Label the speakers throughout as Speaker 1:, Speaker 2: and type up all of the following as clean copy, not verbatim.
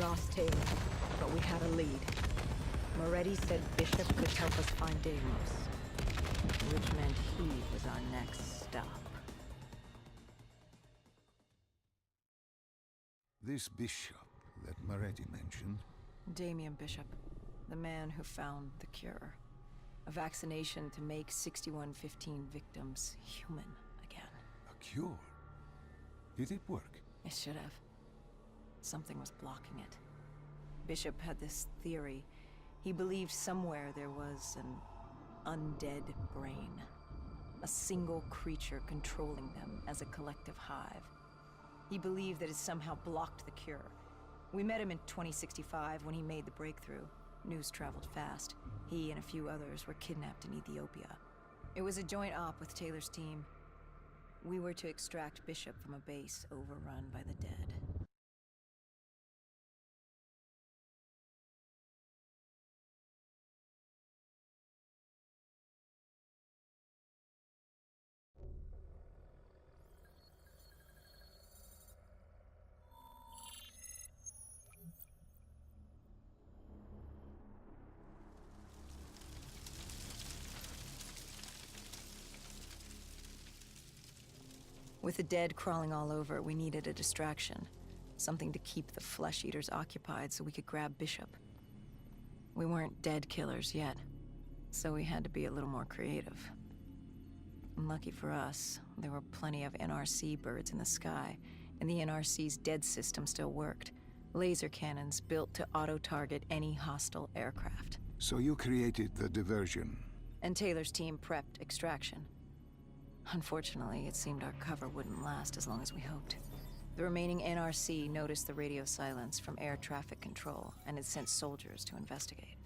Speaker 1: lost Taylor, but we had a lead. Moretti said Bishop could help us find Deimos, which meant he was our next stop.
Speaker 2: This bishop that Moretti mentioned...
Speaker 1: Damien Bishop, the man who found the cure. A vaccination to make 6115 victims human again.
Speaker 2: A cure? Did it work?
Speaker 1: It should have. Something was blocking it. Bishop had this theory. He believed somewhere there was an undead brain. A single creature controlling them as a collective hive. He believed that it somehow blocked the cure. We met him in 2065 when he made the breakthrough. News traveled fast. He and a few others were kidnapped in Ethiopia. It was a joint op with Taylor's team. We were to extract Bishop from a base overrun by the dead. With the dead crawling all over, we needed a distraction. Something to keep the flesh eaters occupied so we could grab Bishop. We weren't dead killers yet, so we had to be a little more creative. And lucky for us, there were plenty of NRC birds in the sky, and the NRC's dead system still worked. Laser cannons built to auto-target any hostile aircraft.
Speaker 2: So you created the diversion.
Speaker 1: And Taylor's team prepped extraction. Unfortunately, it seemed our cover wouldn't last as long as we hoped. The remaining NRC noticed the radio silence from air traffic control and had sent soldiers to investigate.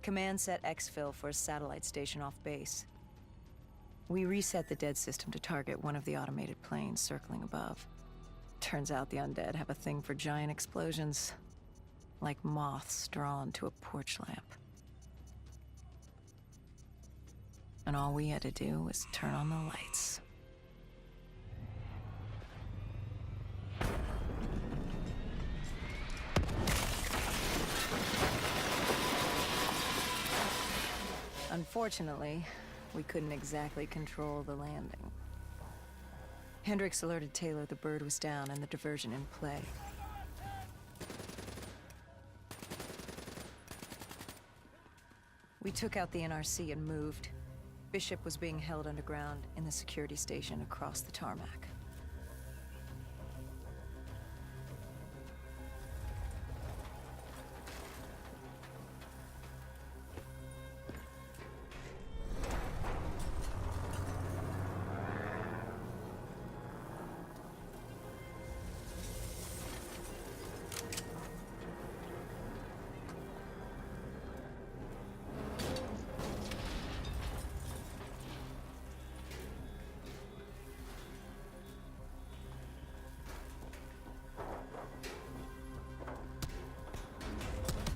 Speaker 1: Command set exfil for a satellite station off base. We reset the dead system to target one of the automated planes circling above. Turns out the undead have a thing for giant explosions, like moths drawn to a porch lamp. And all we had to do was turn on the lights. Unfortunately, we couldn't exactly control the landing. Hendricks alerted Taylor the bird was down and the diversion in play. We took out the NRC and moved. Bishop was being held underground in the security station across the tarmac.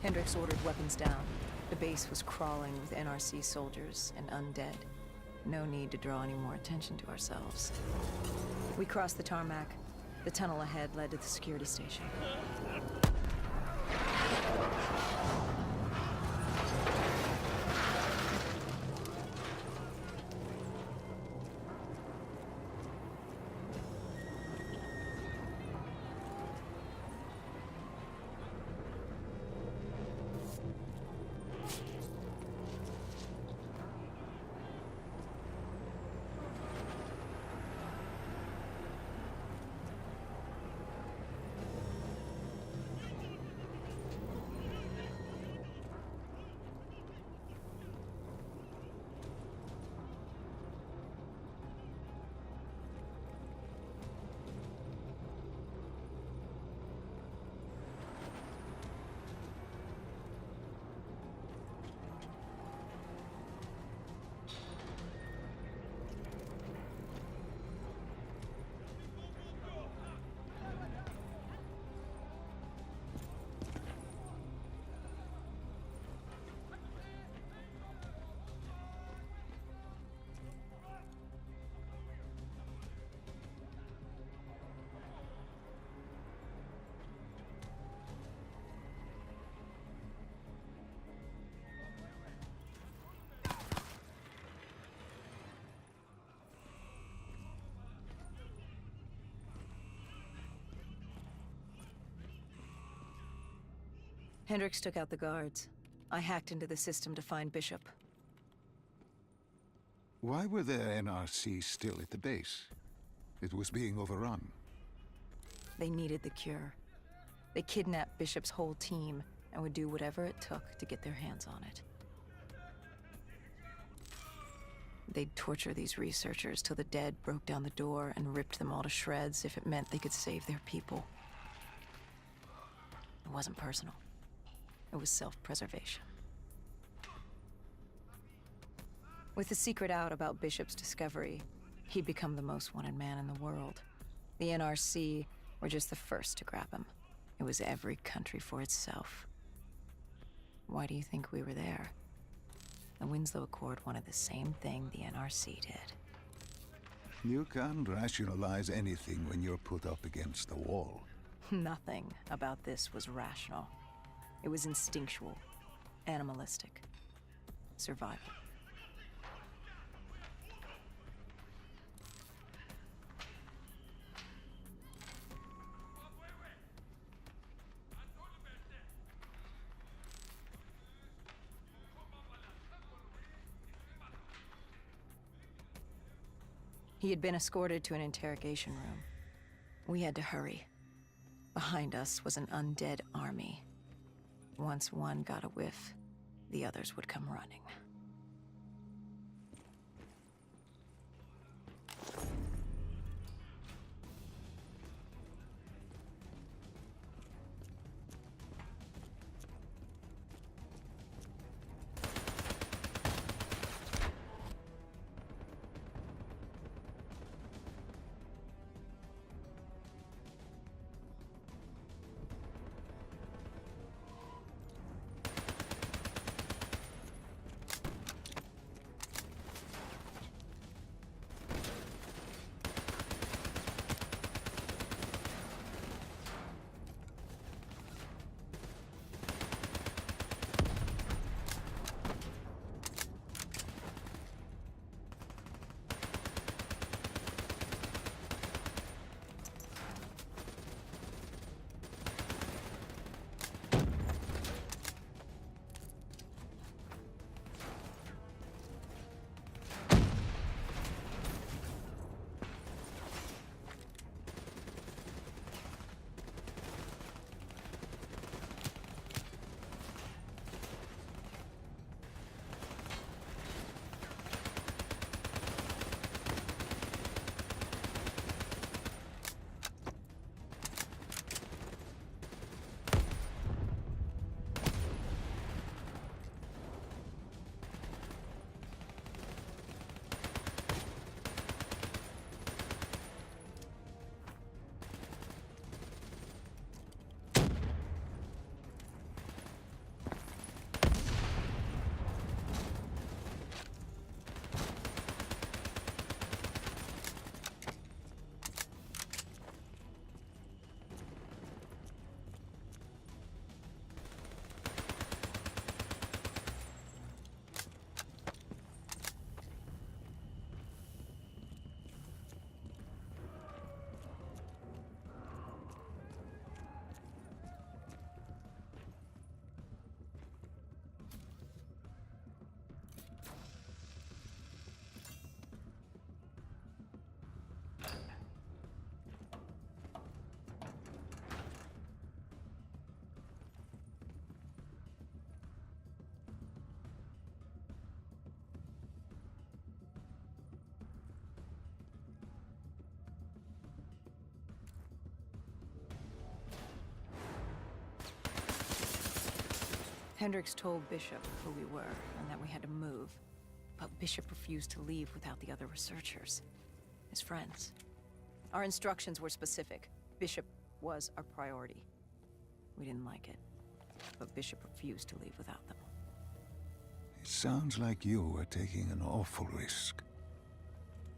Speaker 1: Hendricks ordered weapons down. The base was crawling with NRC soldiers and undead. No need to draw any more attention to ourselves. We crossed the tarmac. The tunnel ahead led to the security station. Hendricks took out the guards. I hacked into the system to find Bishop.
Speaker 2: Why were there NRC still at the base? It was being overrun.
Speaker 1: They needed the cure. They kidnapped Bishop's whole team and would do whatever it took to get their hands on it. They'd torture these researchers till the dead broke down the door and ripped them all to shreds if it meant they could save their people. It wasn't personal. It was self-preservation. With the secret out about Bishop's discovery, he'd become the most wanted man in the world. The NRC were just the first to grab him. It was every country for itself. Why do you think we were there? The Winslow Accord wanted the same thing the NRC did.
Speaker 2: You can't rationalize anything when you're put up against the wall.
Speaker 1: Nothing about this was rational. It was instinctual, animalistic, survival. He had been escorted to an interrogation room. We had to hurry. Behind us was an undead army. Once one got a whiff, the others would come running. Hendricks told Bishop who we were and that we had to move, but Bishop refused to leave without the other researchers, his friends. Our instructions were specific. Bishop was our priority. We didn't like it, but Bishop refused to leave without them.
Speaker 2: It sounds like you were taking an awful risk.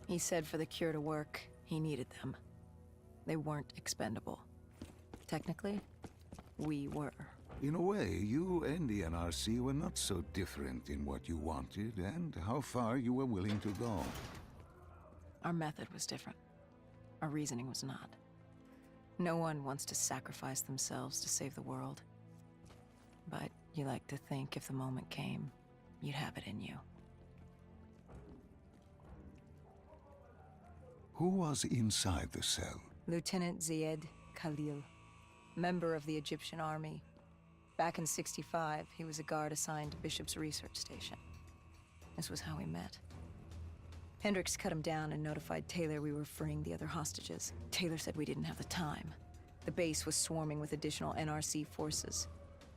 Speaker 1: He said for the cure to work, he needed them. They weren't expendable. Technically, we were.
Speaker 2: In a way, you and the NRC were not so different in what you wanted and how far you were willing to go.
Speaker 1: Our method was different. Our reasoning was not. No one wants to sacrifice themselves to save the world. But you like to think if the moment came, you'd have it in you.
Speaker 2: Who was inside the cell?
Speaker 1: Lieutenant Ziyed Khalil, member of the Egyptian army. Back in '65, he was a guard assigned to Bishop's research station. This was how we met. Hendricks cut him down and notified Taylor we were freeing the other hostages. Taylor said we didn't have the time. The base was swarming with additional NRC forces.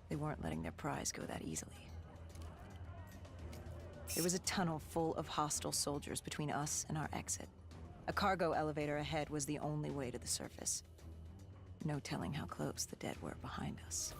Speaker 1: They weren't letting their prize go that easily. There was a tunnel full of hostile soldiers between us and our exit. A cargo elevator ahead was the only way to the surface. No telling how close the dead were behind us.